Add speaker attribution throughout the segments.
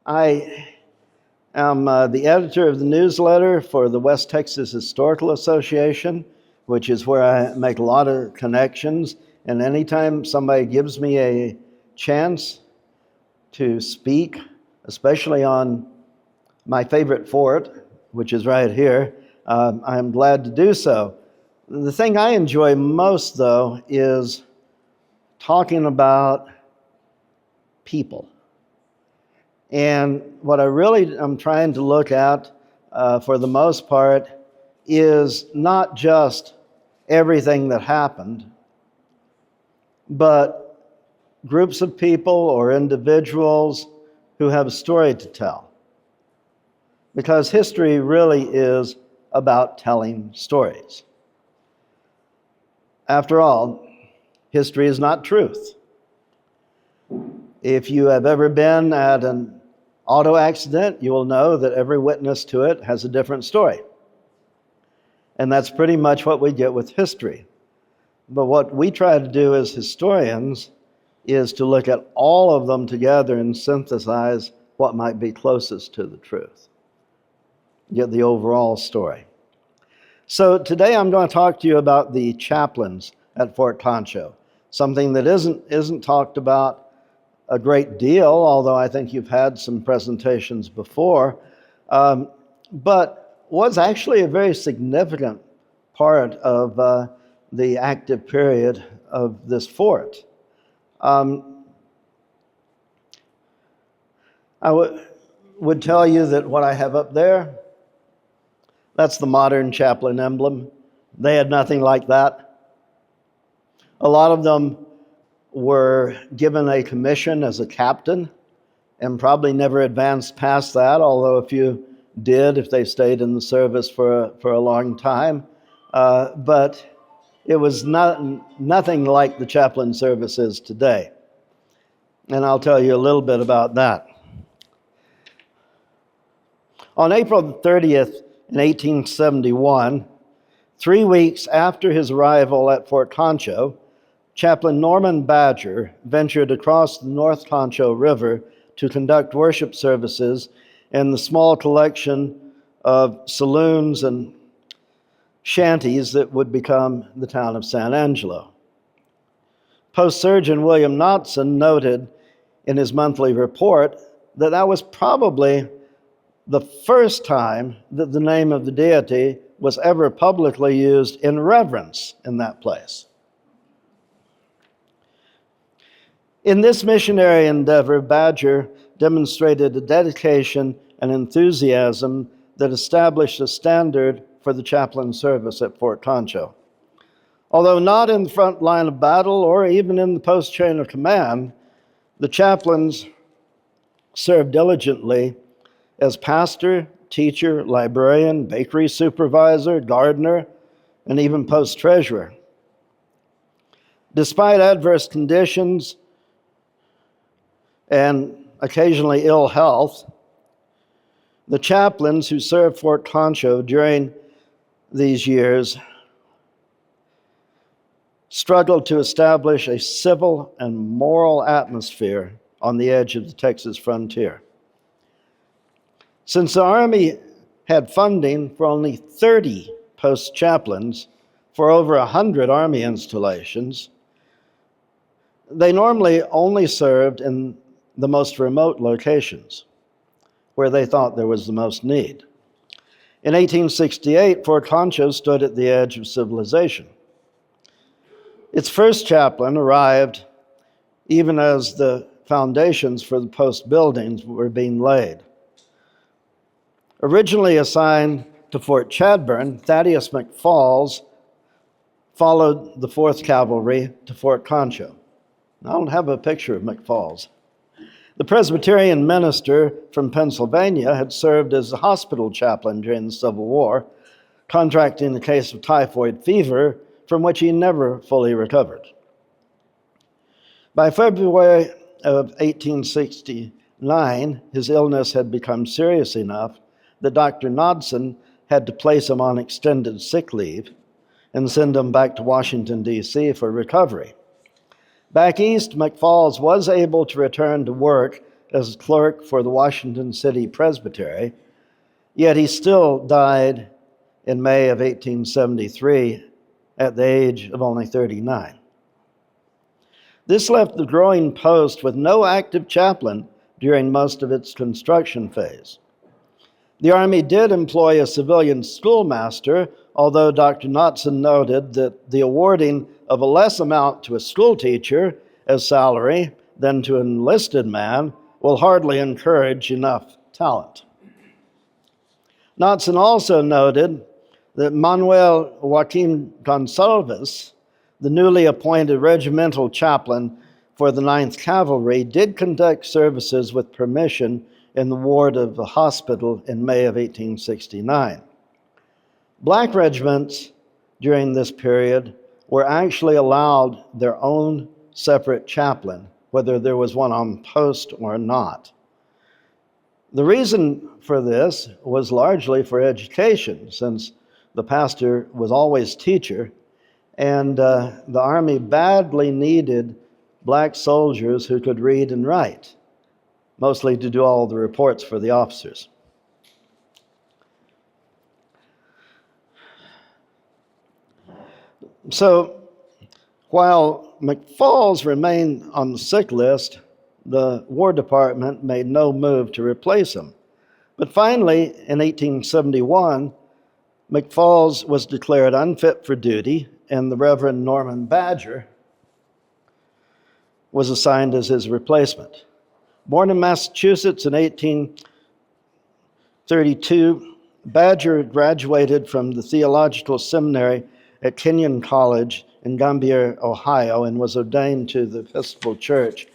Speaker 1: I am the editor of the newsletter for the West Texas Historical Association, which is where I make a lot of connections. And anytime somebody gives me a chance to speak, especially on my favorite fort, which is right here, I'm glad to do so. The thing I enjoy most, though, is talking about people. And what I really am trying to look at, for the most part, is not just everything that happened, but groups of people or individuals who have a story to tell. Because history really is about telling stories. After all, history is not truth. If you have ever been at an auto accident, you will know that every witness to it has a different story. And that's pretty much what we get with history. But what we try to do as historians is to look at all of them together and synthesize what might be closest to the truth. Get the overall story. So today I'm going to talk to you about the chaplains at Fort Concho, something that isn't talked about a great deal, although I think you've had some presentations before, but was actually a very significant part of the active period of this fort. I would tell you that what I have up there, that's the modern chaplain emblem. They had nothing like that. A lot of them were given a commission as a captain and probably never advanced past that, although a few did if they stayed in the service for a long time. But it was nothing like the chaplain service is today. And I'll tell you a little bit about that. On April 30th in 1871, 3 weeks after his arrival at Fort Concho, Chaplain Norman Badger ventured across the North Concho River to conduct worship services in the small collection of saloons and shanties that would become the town of San Angelo. Post Surgeon William Knotson noted in his monthly report that was probably the first time that the name of the deity was ever publicly used in reverence in that place. In this missionary endeavor, Badger demonstrated a dedication and enthusiasm that established a standard for the chaplain service at Fort Concho. Although not in the front line of battle or even in the post chain of command, the chaplains served diligently as pastor, teacher, librarian, bakery supervisor, gardener, and even post treasurer. Despite adverse conditions and occasionally ill health, the chaplains who served Fort Concho during these years struggled to establish a civil and moral atmosphere on the edge of the Texas frontier. Since the Army had funding for only 30 post chaplains for over 100 Army installations, they normally only served in the most remote locations where they thought there was the most need. In 1868, Fort Concho stood at the edge of civilization. Its first chaplain arrived even as the foundations for the post buildings were being laid. Originally assigned to Fort Chadbourne, Thaddeus McFalls followed the 4th Cavalry to Fort Concho. I don't have a picture of McFalls. The Presbyterian minister from Pennsylvania had served as a hospital chaplain during the Civil War, contracting a case of typhoid fever from which he never fully recovered. By February of 1869, his illness had become serious enough that Dr. Knotson had to place him on extended sick leave and send him back to Washington, D.C. for recovery. Back east, McFalls was able to return to work as clerk for the Washington City Presbytery, yet he still died in May of 1873 at the age of only 39. This left the growing post with no active chaplain during most of its construction phase. The Army did employ a civilian schoolmaster, although Dr. Knotson noted that the awarding of a less amount to a schoolteacher as salary than to an enlisted man will hardly encourage enough talent. Knotson also noted that Manuel Joaquin Gonsalves, the newly appointed regimental chaplain for the 9th Cavalry, did conduct services with permission in the ward of the hospital in May of 1869. Black regiments during this period were actually allowed their own separate chaplain, whether there was one on post or not. The reason for this was largely for education, since the pastor was always teacher, and the Army badly needed black soldiers who could read and write, mostly to do all the reports for the officers. So while McFalls remained on the sick list, the War Department made no move to replace him. But finally, in 1871, McFalls was declared unfit for duty, and the Reverend Norman Badger was assigned as his replacement. Born in Massachusetts in 1832, Badger graduated from the Theological Seminary at Kenyon College in Gambier, Ohio, and was ordained to the Episcopal Church.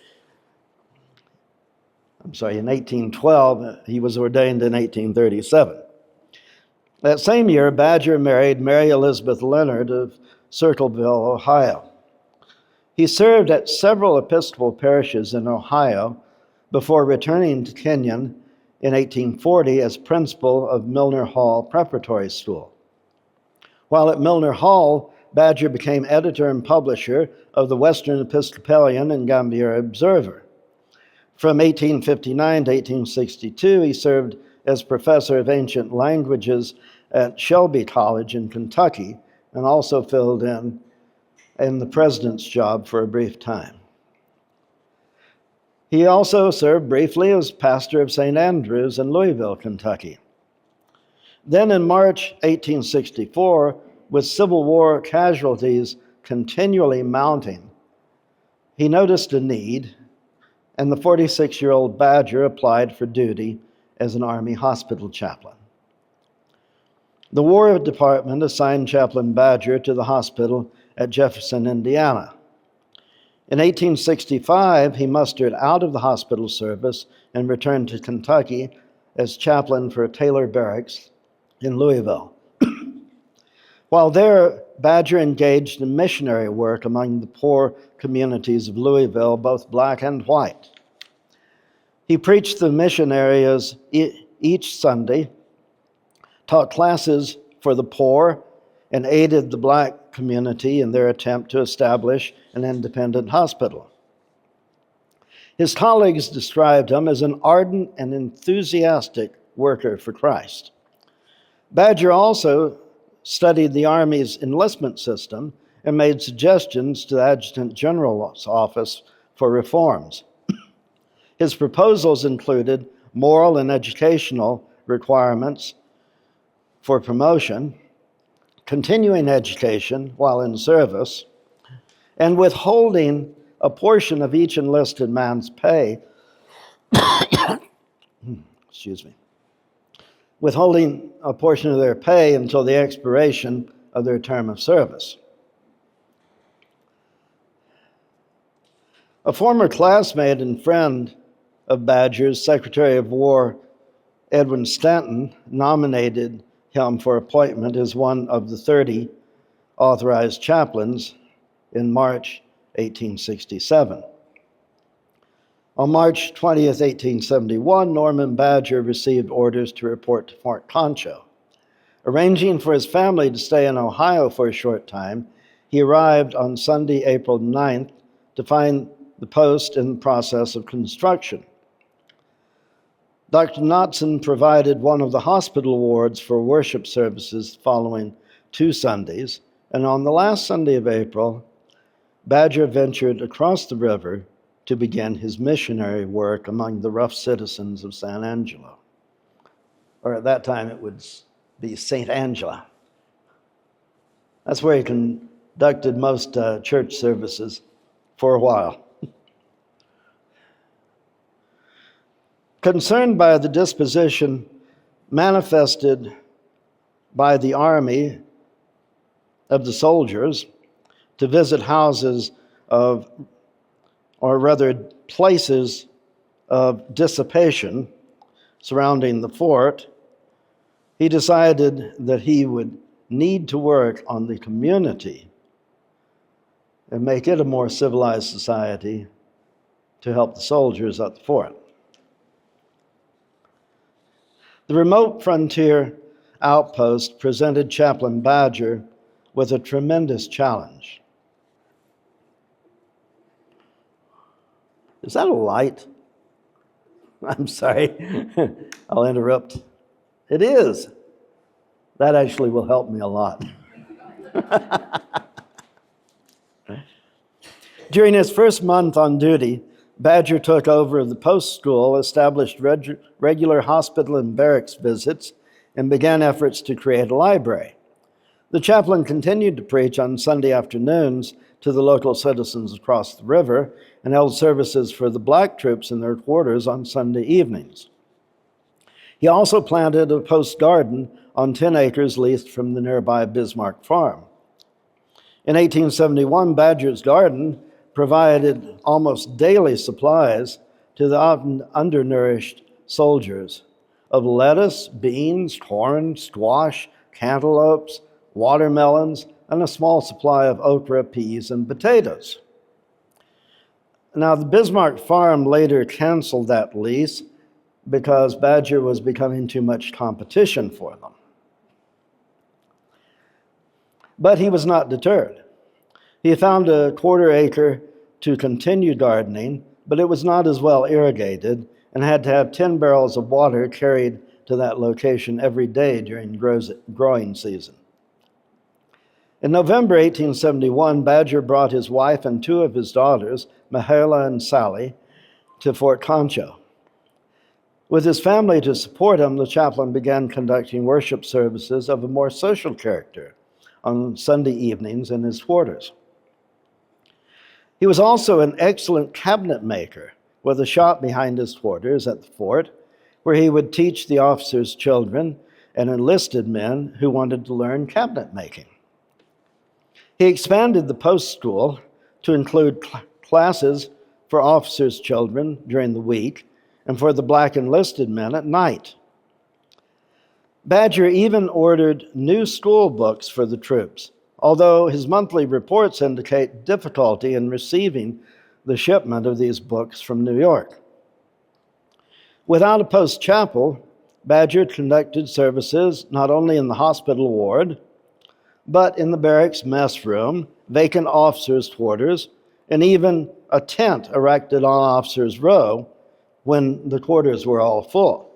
Speaker 1: In 1812. He was ordained in 1837. That same year, Badger married Mary Elizabeth Leonard of Circleville, Ohio. He served at several Episcopal parishes in Ohio before returning to Kenyon in 1840 as principal of Milner Hall Preparatory School. While at Milner Hall, Badger became editor and publisher of the Western Episcopalian and Gambier Observer. From 1859 to 1862, he served as professor of ancient languages at Shelby College in Kentucky, and also filled in the president's job for a brief time. He also served briefly as pastor of St. Andrews in Louisville, Kentucky. Then in March 1864, with Civil War casualties continually mounting, he noticed a need, and the 46-year-old Badger applied for duty as an Army hospital chaplain. The War Department assigned Chaplain Badger to the hospital at Jefferson, Indiana. In 1865, he mustered out of the hospital service and returned to Kentucky as chaplain for Taylor Barracks in Louisville. While there, Badger engaged in missionary work among the poor communities of Louisville, both black and white. He preached the mission areas each Sunday, taught classes for the poor, and aided the black community in their attempt to establish an independent hospital. His colleagues described him as an ardent and enthusiastic worker for Christ. Badger also studied the Army's enlistment system and made suggestions to the Adjutant General's office for reforms. His proposals included moral and educational requirements for promotion, continuing education while in service, and withholding a portion of each enlisted man's pay, withholding a portion of their pay until the expiration of their term of service. A former classmate and friend of Badger's, Secretary of War Edwin Stanton, nominated him for appointment as one of the 30 authorized chaplains in March 1867. On March 20th, 1871, Norman Badger received orders to report to Fort Concho. Arranging for his family to stay in Ohio for a short time, he arrived on Sunday, April 9th, to find the post in the process of construction. Dr. Knotson provided one of the hospital wards for worship services following 2 Sundays, and on the last Sunday of April, Badger ventured across the river to begin his missionary work among the rough citizens of San Angelo. Or at that time, it would be St. Angela. That's where he conducted most church services for a while. Concerned by the disposition manifested by the army of the soldiers to visit houses of, or rather places of dissipation surrounding the fort, he decided that he would need to work on the community and make it a more civilized society to help the soldiers at the fort. The remote frontier outpost presented Chaplain Badger with a tremendous challenge. Is that a light? I'm sorry. I'll interrupt. It is. That actually will help me a lot. During his first month on duty, Badger took over the post school, established regular hospital and barracks visits, and began efforts to create a library. The chaplain continued to preach on Sunday afternoons to the local citizens across the river and held services for the black troops in their quarters on Sunday evenings. He also planted a post garden on 10 acres leased from the nearby Bismarck farm. In 1871, Badger's garden provided almost daily supplies to the often undernourished soldiers of lettuce, beans, corn, squash, cantaloupes, watermelons, and a small supply of okra, peas, and potatoes. Now, the Bismarck farm later canceled that lease because Badger was becoming too much competition for them. But he was not deterred. He found a 1/4 acre to continue gardening, but it was not as well irrigated and had to have 10 barrels of water carried to that location every day during growing season. In November 1871, Badger brought his wife and 2 of his daughters, Mahala and Sally, to Fort Concho. With his family to support him, the chaplain began conducting worship services of a more social character on Sunday evenings in his quarters. He was also an excellent cabinet maker with a shop behind his quarters at the fort, where he would teach the officers' children and enlisted men who wanted to learn cabinet making. He expanded the post school to include classes for officers' children during the week and for the black enlisted men at night. Badger even ordered new school books for the troops, although his monthly reports indicate difficulty in receiving the shipment of these books from New York. Without a post chapel, Badger conducted services not only in the hospital ward, but in the barracks mess room, vacant officers' quarters, and even a tent erected on officers' row when the quarters were all full.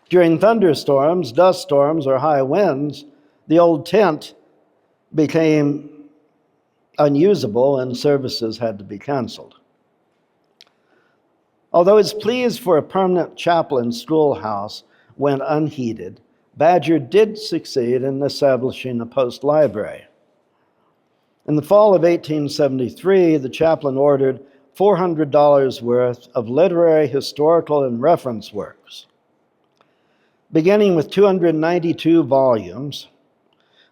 Speaker 1: During thunderstorms, dust storms, or high winds, the old tent became unusable and services had to be canceled. Although his pleas for a permanent chaplain schoolhouse went unheeded, Badger did succeed in establishing a post library. In the fall of 1873, the chaplain ordered $400 worth of literary, historical, and reference works. Beginning with 292 volumes,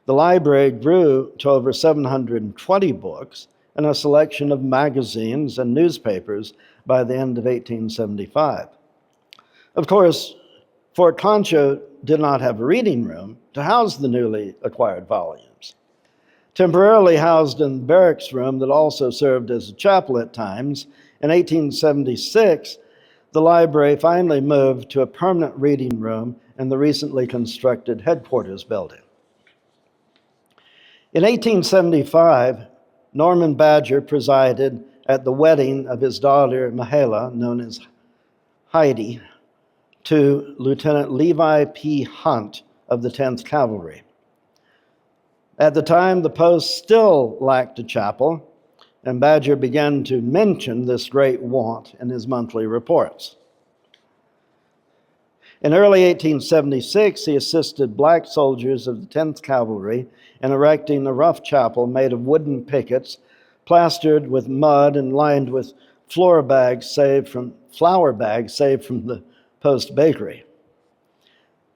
Speaker 1: the library grew to over 720 books and a selection of magazines and newspapers by the end of 1875. Of course, Fort Concho did not have a reading room to house the newly acquired volumes. Temporarily housed in the barracks room that also served as a chapel at times, in 1876, the library finally moved to a permanent reading room in the recently constructed headquarters building. In 1875, Norman Badger presided at the wedding of his daughter, Mahala, known as Heidi, to Lieutenant Levi P. Hunt of the 10th Cavalry. At the time, the post still lacked a chapel, and Badger began to mention this great want in his monthly reports. In early 1876, he assisted black soldiers of the 10th Cavalry in erecting a rough chapel made of wooden pickets, plastered with mud and lined with flour bags saved from the post bakery.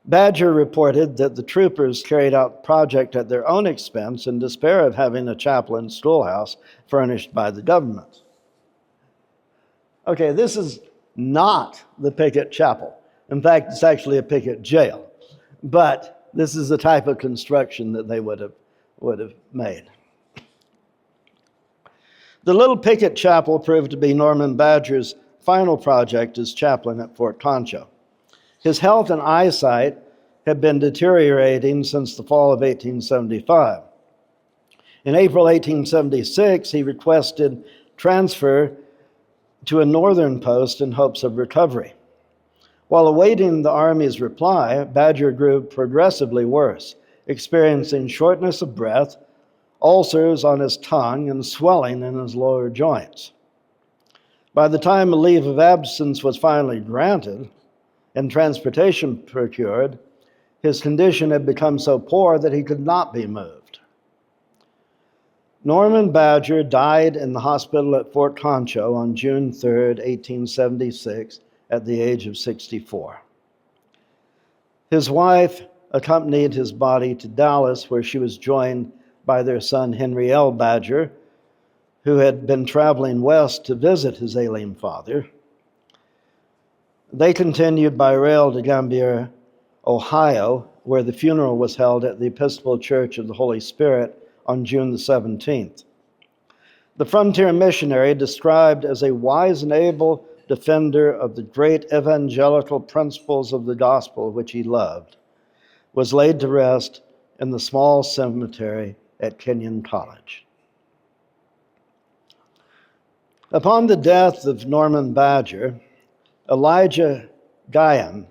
Speaker 1: Badger reported that the troopers carried out the project at their own expense in despair of having a chaplain schoolhouse furnished by the government. Okay, this is not the picket chapel. In fact, it's actually a picket jail. But this is the type of construction that they would have made. The little picket chapel proved to be Norman Badger's final project as chaplain at Fort Concho. His health and eyesight had been deteriorating since the fall of 1875. In April 1876, he requested transfer to a northern post in hopes of recovery. While awaiting the Army's reply, Badger grew progressively worse, experiencing shortness of breath, ulcers on his tongue, and swelling in his lower joints. By the time a leave of absence was finally granted and transportation procured, his condition had become so poor that he could not be moved. Norman Badger died in the hospital at Fort Concho on June 3, 1876, at the age of 64. His wife accompanied his body to Dallas, where she was joined by their son Henry L. Badger, who had been traveling west to visit his ailing father. They continued by rail to Gambier, Ohio, where the funeral was held at the Episcopal Church of the Holy Spirit on June the 17th. The frontier missionary, described as a wise and able defender of the great evangelical principles of the gospel which he loved, was laid to rest in the small cemetery at Kenyon College. Upon the death of Norman Badger, Elijah Guyan,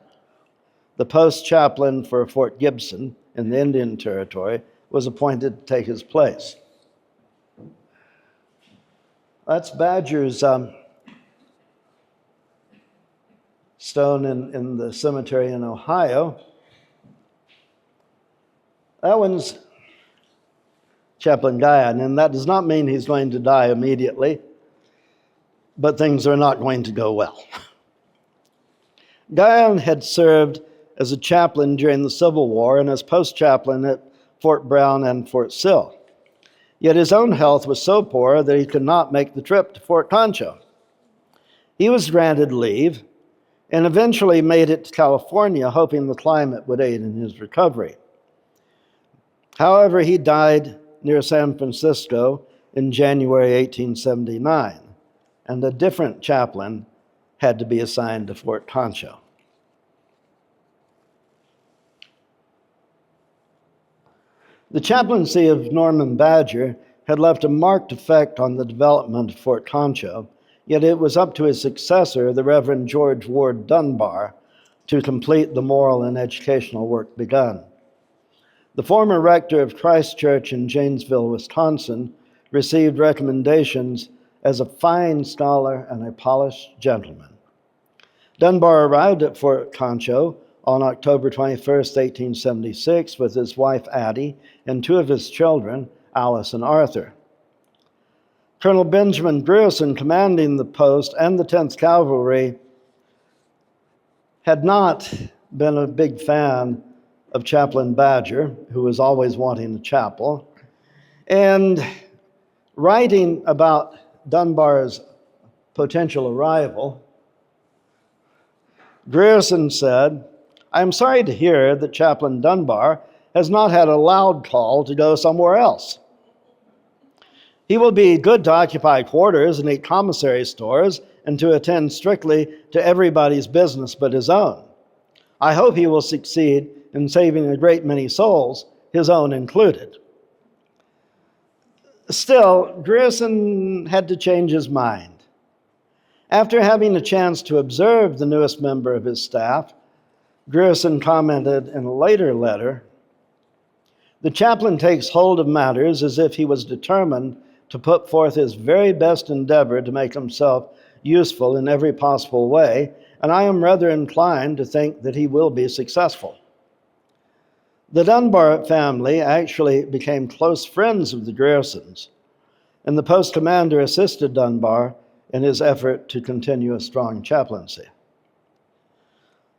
Speaker 1: the post chaplain for Fort Gibson in the Indian Territory, was appointed to take his place. That's Badger's stone in the cemetery in Ohio. That one's Chaplain Guyan, and that does not mean he's going to die immediately, but things are not going to go well. Guyan had served as a chaplain during the Civil War and as post-chaplain at Fort Brown and Fort Sill. Yet his own health was so poor that he could not make the trip to Fort Concho. He was granted leave and eventually made it to California, hoping the climate would aid in his recovery. However, he died near San Francisco in January 1879, and a different chaplain had to be assigned to Fort Concho. The chaplaincy of Norman Badger had left a marked effect on the development of Fort Concho, yet it was up to his successor, the Reverend George Ward Dunbar, to complete the moral and educational work begun. The former rector of Christ Church in Janesville, Wisconsin, received recommendations as a fine scholar and a polished gentleman. Dunbar arrived at Fort Concho on October 21, 1876, with his wife Addie and two of his children, Alice and Arthur. Colonel Benjamin Grierson, commanding the post and the 10th Cavalry, had not been a big fan of Chaplain Badger, who was always wanting a chapel. And writing about Dunbar's potential arrival, Grierson said, "I am sorry to hear that Chaplain Dunbar has not had a loud call to go somewhere else. He will be good to occupy quarters and eat commissary stores and to attend strictly to everybody's business but his own. I hope he will succeed in saving a great many souls, his own included." Still, Grierson had to change his mind. After having a chance to observe the newest member of his staff, Grierson commented in a later letter, "The chaplain takes hold of matters as if he was determined to put forth his very best endeavor to make himself useful in every possible way, and I am rather inclined to think that he will be successful." The Dunbar family actually became close friends of the Griersons, and the post commander assisted Dunbar in his effort to continue a strong chaplaincy.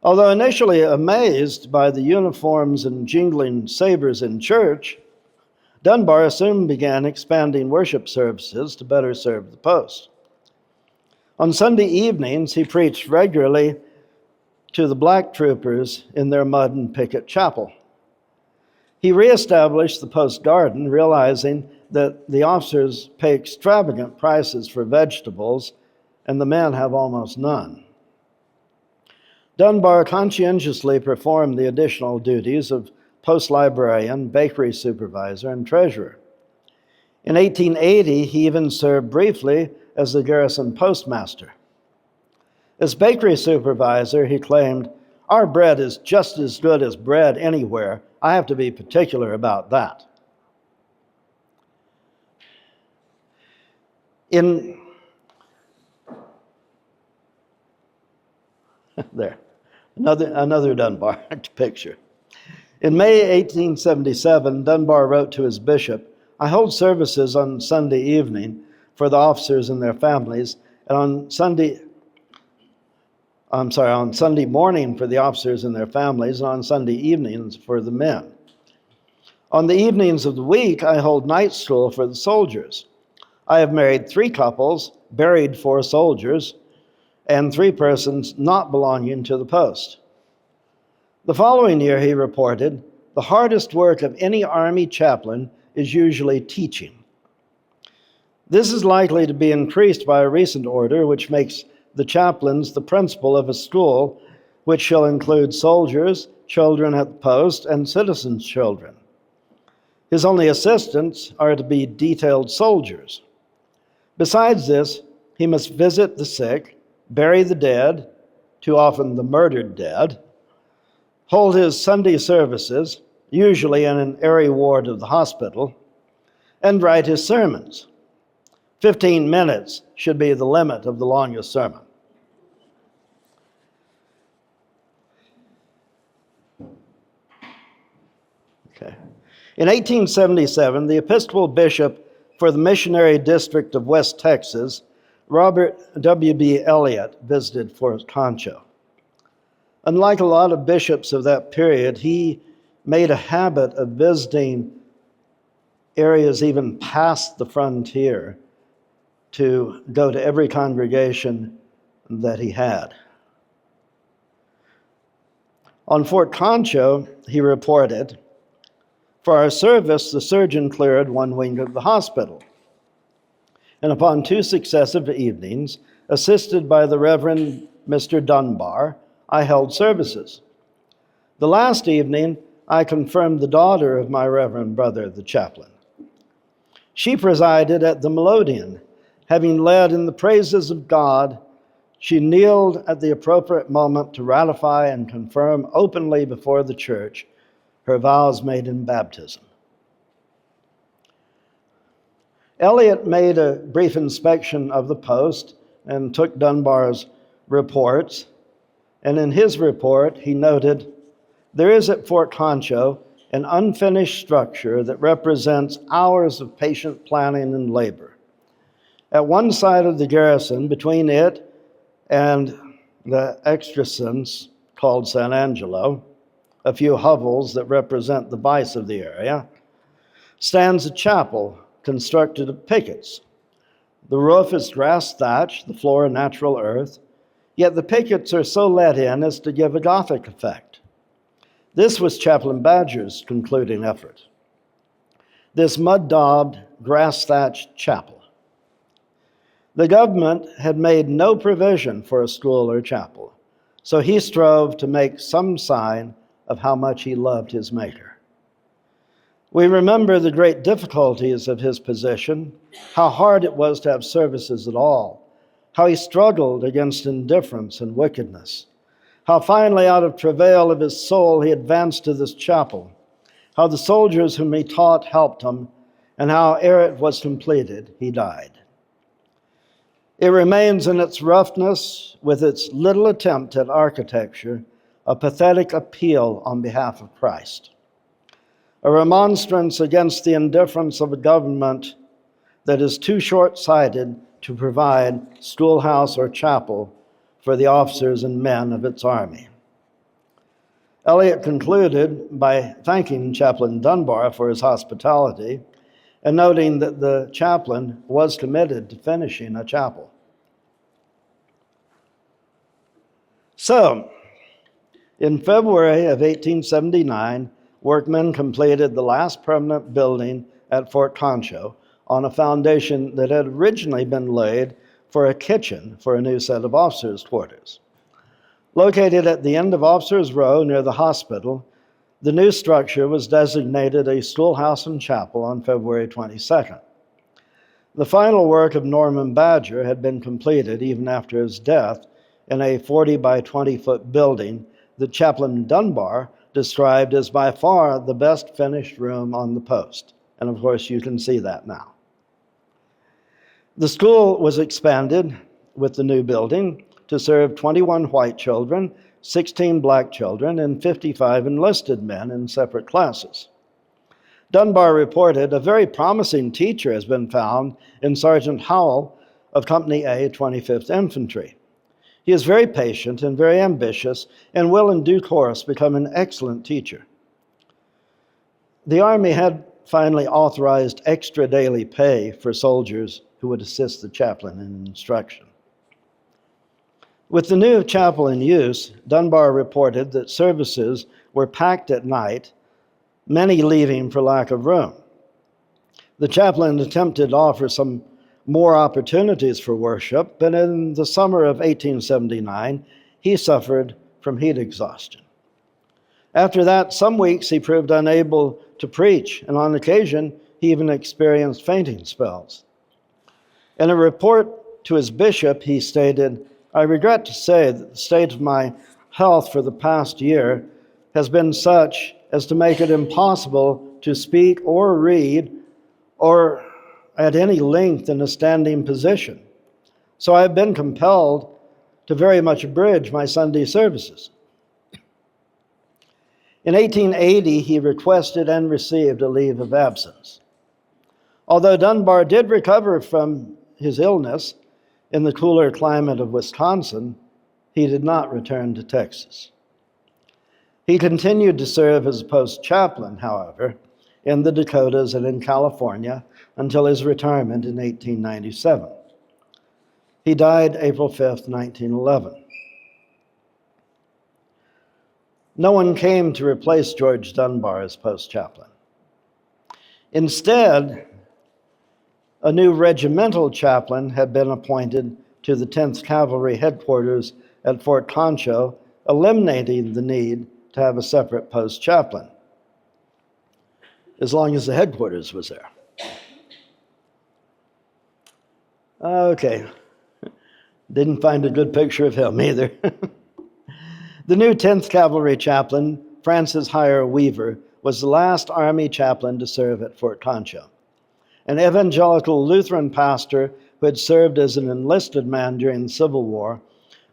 Speaker 1: Although initially amazed by the uniforms and jingling sabers in church, Dunbar soon began expanding worship services to better serve the post. On Sunday evenings, he preached regularly to the black troopers in their mud and picket chapel. He reestablished the post garden, realizing that the officers pay extravagant prices for vegetables and the men have almost none. Dunbar conscientiously performed the additional duties of post librarian, bakery supervisor, and treasurer. In 1880, he even served briefly as the garrison postmaster. As bakery supervisor, he claimed, "Our bread is just as good as bread anywhere. I have to be particular about that." There, another Dunbar picture. In May 1877, Dunbar wrote to his bishop, "I hold services on Sunday evening for the officers and their families, and on Sunday morning for the officers and their families, and on Sunday evenings for the men. On the evenings of the week, I hold night school for the soldiers. I have married 3 couples, buried 4 soldiers, and 3 persons not belonging to the post." The following year, he reported, "The hardest work of any Army chaplain is usually teaching. This is likely to be increased by a recent order which makes the chaplains the principal of a school which shall include soldiers, children at the post, and citizens' children. His only assistants are to be detailed soldiers. Besides this, he must visit the sick, bury the dead, too often the murdered dead, hold his Sunday services, usually in an airy ward of the hospital, and write his sermons. 15 minutes should be the limit of the longest sermon." Okay. In 1877, the Episcopal Bishop for the Missionary District of West Texas, Robert W.B. Elliott, visited Fort Concho. Unlike a lot of bishops of that period, he made a habit of visiting areas even past the frontier to go to every congregation that he had. On Fort Concho, he reported, "For our service, the surgeon cleared one wing of the hospital. And upon 2 successive evenings, assisted by the Reverend Mr. Dunbar, I held services. The last evening, I confirmed the daughter of my reverend brother, the chaplain. She presided at the melodeon. Having led in the praises of God, she kneeled at the appropriate moment to ratify and confirm openly before the church her vows made in baptism." Elliott made a brief inspection of the post and took Dunbar's reports, and in his report he noted, "There is at Fort Concho an unfinished structure that represents hours of patient planning and labor. At one side of the garrison, between it and the excrescence called San Angelo, a few hovels that represent the vice of the area, stands a chapel constructed of pickets. The roof is grass thatch, the floor natural earth, yet the pickets are so let in as to give a Gothic effect. This was Chaplain Badger's concluding effort. This mud-daubed, grass-thatched chapel. The government had made no provision for a school or chapel, so he strove to make some sign of how much he loved his Maker. We remember the great difficulties of his position, how hard it was to have services at all, how he struggled against indifference and wickedness, how finally out of travail of his soul he advanced to this chapel, how the soldiers whom he taught helped him, and how ere it was completed, he died. It remains in its roughness, with its little attempt at architecture, a pathetic appeal on behalf of Christ, a remonstrance against the indifference of a government that is too short-sighted to provide schoolhouse or chapel for the officers and men of its army. Eliot concluded by thanking Chaplain Dunbar for his hospitality and noting that the chaplain was committed to finishing a chapel. So, in February of 1879, workmen completed the last permanent building at Fort Concho on a foundation that had originally been laid for a kitchen for a new set of officers' quarters. Located at the end of Officers' Row near the hospital, the new structure was designated a schoolhouse and chapel on February 22nd. The final work of Norman Badger had been completed even after his death in a 40 by 20-foot building that Chaplain Dunbar described as by far the best finished room on the post. And of course, you can see that now. The school was expanded with the new building to serve 21 white children, 16 black children, and 55 enlisted men in separate classes. Dunbar reported, "A very promising teacher has been found in Sergeant Howell of Company A, 25th Infantry. He is very patient and very ambitious and will in due course become an excellent teacher." The Army had finally authorized extra daily pay for soldiers who would assist the chaplain in instruction. With the new chapel in use, Dunbar reported that services were packed at night, many leaving for lack of room. The chaplain attempted to offer some more opportunities for worship, but in the summer of 1879, he suffered from heat exhaustion. After that, some weeks he proved unable to preach, and on occasion, he even experienced fainting spells. In a report to his bishop, he stated, "I regret to say that the state of my health for the past year has been such as to make it impossible to speak or read or at any length in a standing position. So I have been compelled to very much abridge my Sunday services." In 1880, he requested and received a leave of absence. Although Dunbar did recover from his illness in the cooler climate of Wisconsin, he did not return to Texas. He continued to serve as a post chaplain, however, in the Dakotas and in California until his retirement in 1897. He died April 5th, 1911. No one came to replace George Dunbar as post chaplain. Instead, a new regimental chaplain had been appointed to the 10th Cavalry headquarters at Fort Concho, eliminating the need to have a separate post chaplain, as long as the headquarters was there. Okay, didn't find a good picture of him either. The new 10th Cavalry chaplain, Francis Hire Weaver, was the last Army chaplain to serve at Fort Concho. An evangelical Lutheran pastor who had served as an enlisted man during the Civil War,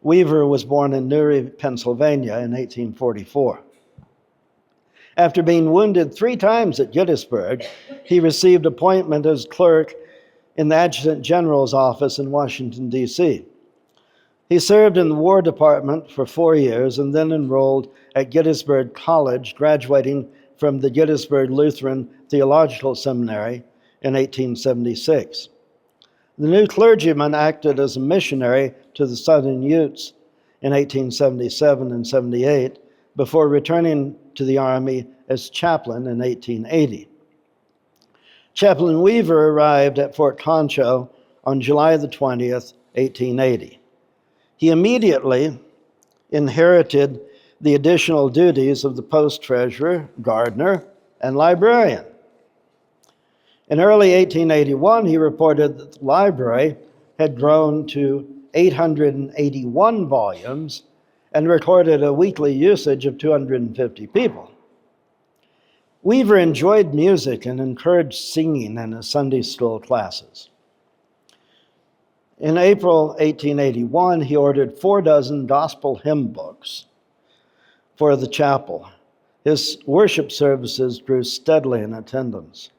Speaker 1: Weaver was born in Newry, Pennsylvania in 1844. After being wounded 3 times at Gettysburg, he received appointment as clerk in the Adjutant General's office in Washington, D.C. He served in the War Department for 4 years and then enrolled at Gettysburg College, graduating from the Gettysburg Lutheran Theological Seminary in 1876. The new clergyman acted as a missionary to the Southern Utes in 1877 and 78 before returning to the Army as chaplain in 1880. Chaplain Weaver arrived at Fort Concho on July the 20th, 1880. He immediately inherited the additional duties of the post treasurer, gardener, and librarian. In early 1881, he reported that the library had grown to 881 volumes and recorded a weekly usage of 250 people. Weaver enjoyed music and encouraged singing in his Sunday school classes. In April 1881, he ordered 4 gospel hymn books for the chapel. His worship services grew steadily in attendance.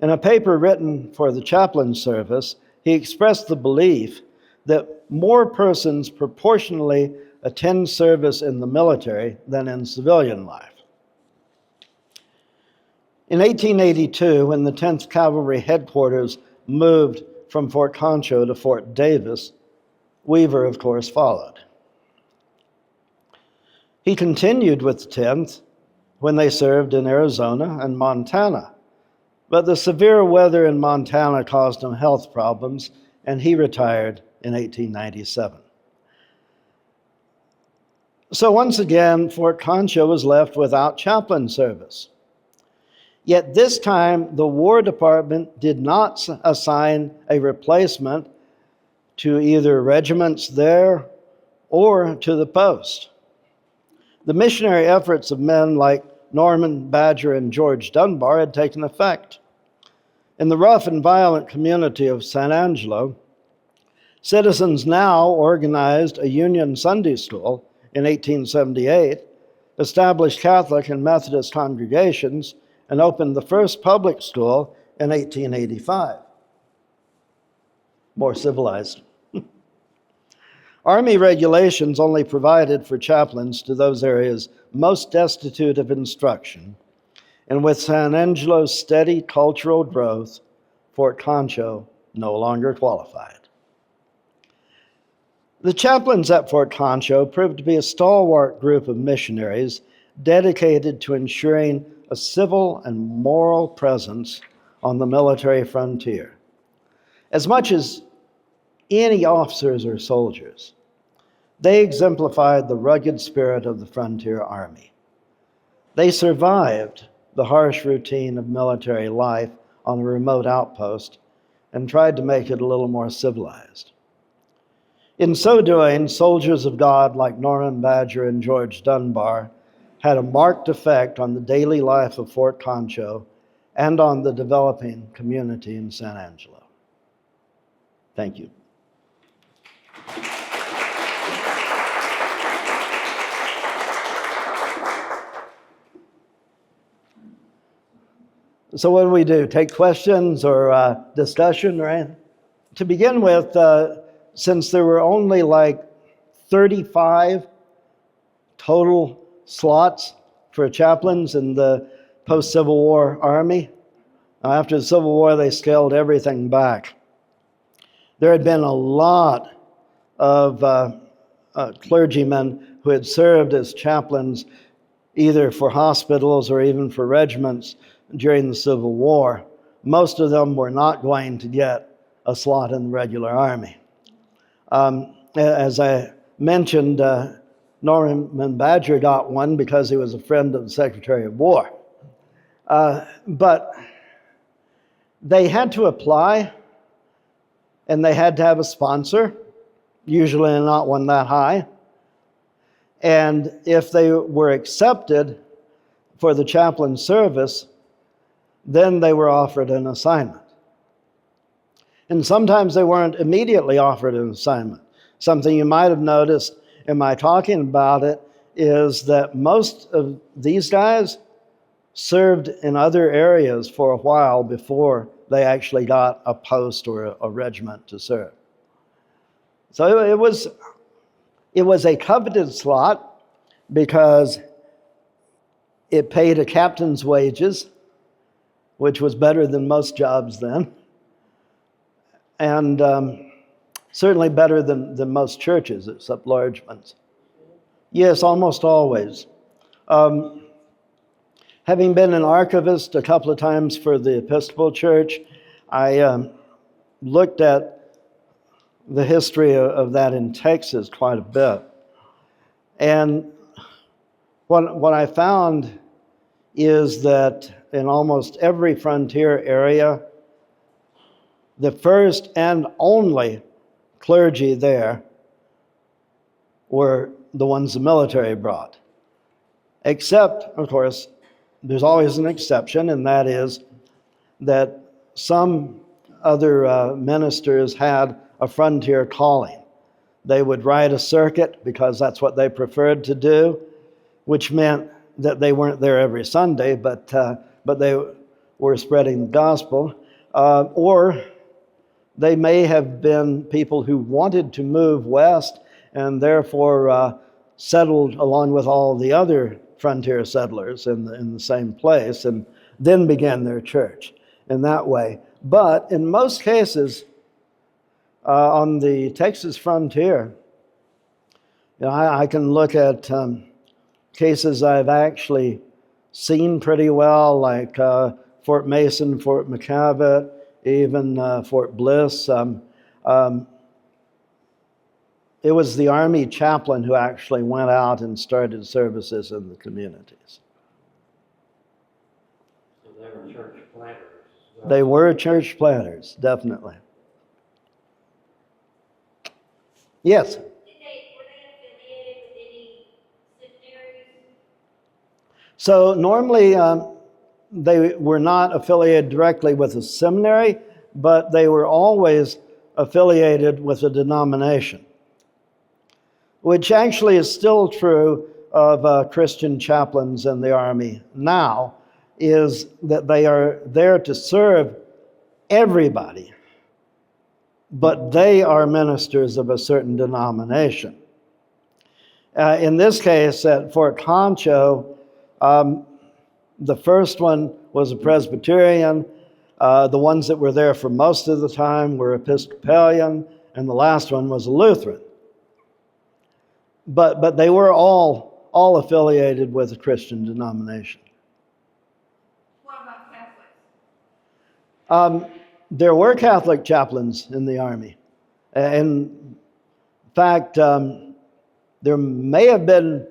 Speaker 1: In a paper written for the chaplain service, he expressed the belief that more persons proportionally attend service in the military than in civilian life. In 1882, when the 10th Cavalry headquarters moved from Fort Concho to Fort Davis, Weaver, of course, followed. He continued with the 10th when they served in Arizona and Montana, but the severe weather in Montana caused him health problems, and he retired in 1897. So once again, Fort Concho was left without chaplain service. Yet this time, the War Department did not assign a replacement to either regiments there or to the post. The missionary efforts of men like Norman Badger and George Dunbar had taken effect. In the rough and violent community of San Angelo, citizens now organized a Union Sunday School in 1878, established Catholic and Methodist congregations, and opened the first public school in 1885. More civilized. Army regulations only provided for chaplains to those areas most destitute of instruction, and with San Angelo's steady cultural growth, Fort Concho no longer qualified. The chaplains at Fort Concho proved to be a stalwart group of missionaries dedicated to ensuring a civil and moral presence on the military frontier. As much as any officers or soldiers, they exemplified the rugged spirit of the frontier army. They survived the harsh routine of military life on a remote outpost and tried to make it a little more civilized. In so doing, soldiers of God like Norman Badger and George Dunbar had a marked effect on the daily life of Fort Concho and on the developing community in San Angelo. Thank you. So what do we do? Take questions or discussion, right? To begin with, since there were only like 35 total slots for chaplains in the post-Civil War Army, after the Civil War they scaled everything back. There had been a lot of clergymen who had served as chaplains either for hospitals or even for regiments during the Civil War. Most of them were not going to get a slot in the regular army. As I mentioned, Norman Badger got one because he was a friend of the Secretary of War. But they had to apply, and they had to have a sponsor, usually not one that high. And if they were accepted for the chaplain service, then they were offered an assignment. And sometimes they weren't immediately offered an assignment. Something you might have noticed in my talking about it is that most of these guys served in other areas for a while before they actually got a post or a regiment to serve. So it was a coveted slot because it paid a captain's wages, which was better than most jobs then, and certainly better than most churches, except large ones. Yes, almost always. Having been an archivist a couple of times for the Episcopal Church, I looked at the history of that in Texas quite a bit. And what I found is that in almost every frontier area, the first and only clergy there were the ones the military brought. Except, of course, there's always an exception, and that is that some other ministers had a frontier calling. They would ride a circuit because that's what they preferred to do, which meant that they weren't there every Sunday, but they were spreading the gospel. Or they may have been people who wanted to move west and therefore settled along with all the other frontier settlers in the same place and then began their church in that way. But in most cases, on the Texas frontier, I can look at cases I've actually seen pretty well, like Fort Mason, Fort McCavitt, even Fort Bliss. It was the Army chaplain who actually went out and started services in the communities.
Speaker 2: So they were church planters.
Speaker 1: They were church planters, definitely. Yes?
Speaker 3: Were they affiliated with any seminaries?
Speaker 1: So normally they were not affiliated directly with a seminary, but they were always affiliated with a denomination, which actually is still true of Christian chaplains in the Army now, is that they are there to serve everybody, but they are ministers of a certain denomination. In this case, at Fort Concho, the first one was a Presbyterian. The ones that were there for most of the time were Episcopalian, and the last one was a Lutheran. But they were all affiliated with a Christian denomination.
Speaker 3: What about Catholics?
Speaker 1: There were Catholic chaplains in the Army. In fact, there may have been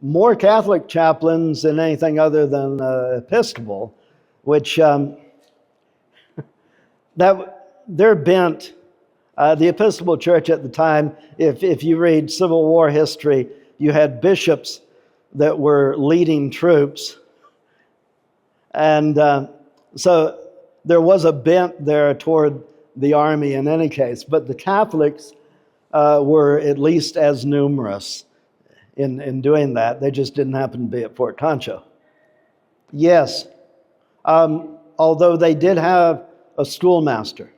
Speaker 1: more Catholic chaplains than anything other than Episcopal, which they're bent. The Episcopal Church at the time, if you read Civil War history, you had bishops that were leading troops. And so there was a bent there toward the Army in any case. But the Catholics were at least as numerous in doing that. They just didn't happen to be at Fort Concho. Yes. Although they did have a schoolmaster.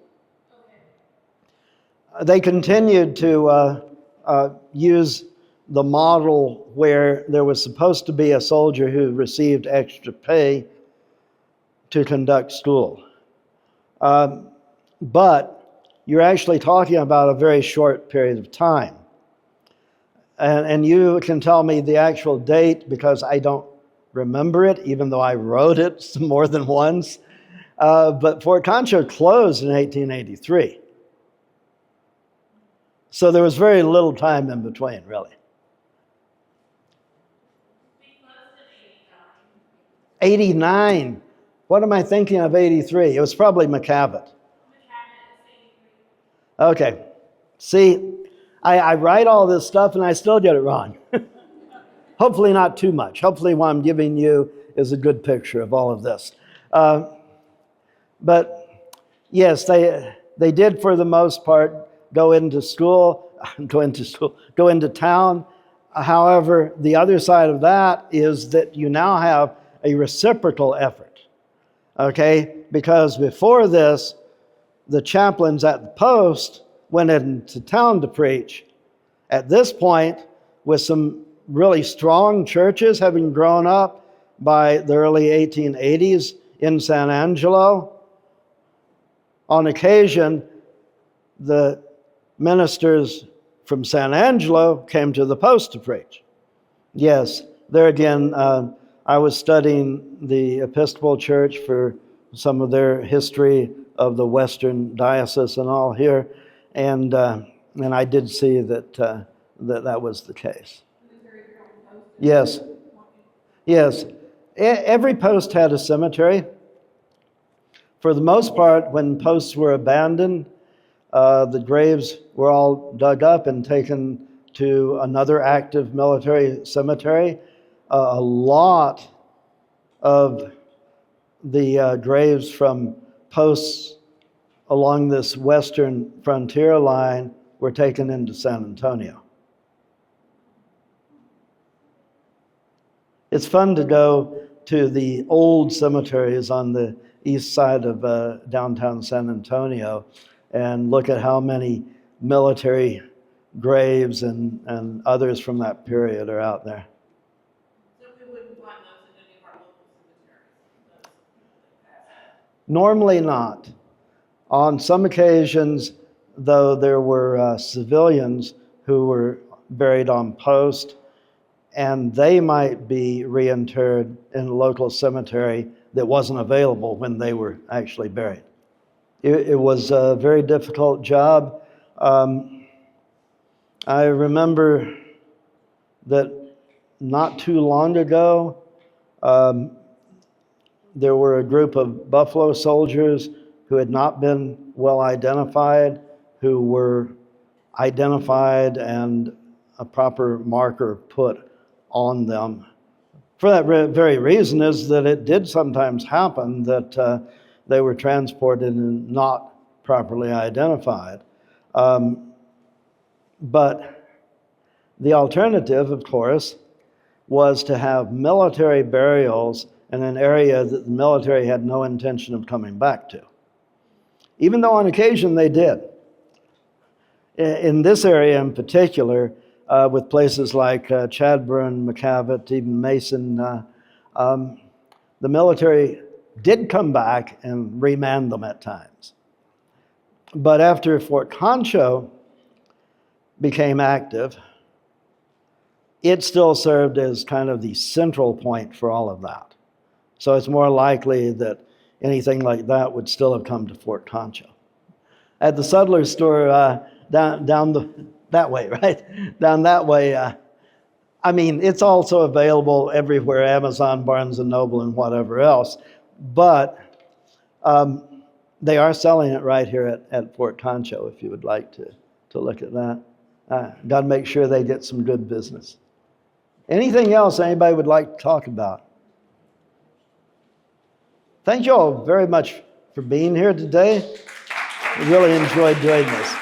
Speaker 1: They continued to use the model where there was supposed to be a soldier who received extra pay to conduct school. But you're actually talking about a very short period of time. And you can tell me the actual date because I don't remember it, even though I wrote it more than once. But Fort Concho closed in 1883. So there was very little time in between, really.
Speaker 3: We closed in
Speaker 1: 89. What am I thinking of 83? It was probably McCavitt. Okay. See, I write all this stuff and I still get it wrong. Hopefully not too much. Hopefully what I'm giving you is a good picture of all of this. But yes, they did for the most part go into town. However, the other side of that is that you now have a reciprocal effort, okay? Because before this, the chaplains at the post went into town to preach. At this point, with some really strong churches having grown up by the early 1880s in San Angelo, on occasion, the ministers from San Angelo came to the post to preach. Yes, there again, I was studying the Episcopal Church for some of their history of the Western Diocese and all here, and I did see that was the case. Yes, yes. Every post had a cemetery. For the most part, when posts were abandoned, the graves were all dug up and taken to another active military cemetery. A lot of the graves from posts along this western frontier line were taken into San Antonio. It's fun to go to the old cemeteries on the east side of downtown San Antonio and look at how many military graves and others from that period are out there.
Speaker 4: So we wouldn't find those in any of our local cemeteries?
Speaker 1: Normally not. On some occasions, though, there were civilians who were buried on post, and they might be reinterred in a local cemetery that wasn't available when they were actually buried. It was a very difficult job. I remember that not too long ago, there were a group of Buffalo soldiers who had not been well identified, who were identified and a proper marker put on them. For that very reason is that it did sometimes happen that they were transported and not properly identified. But the alternative, of course, was to have military burials in an area that the military had no intention of coming back to, even though on occasion they did. In this area in particular, with places like Chadbourne, McCavitt, even Mason, the military did come back and remand them at times. But after Fort Concho became active, it still served as kind of the central point for all of that. So it's more likely that anything like that would still have come to Fort Concho. At the Sutler's store down that way, right? Down that way, I mean, it's also available everywhere, Amazon, Barnes & Noble, and whatever else. But they are selling it right here at Fort Concho if you would like to look at that. Got to make sure they get some good business. Anything else anybody would like to talk about? Thank you all very much for being here today. I really enjoyed doing this.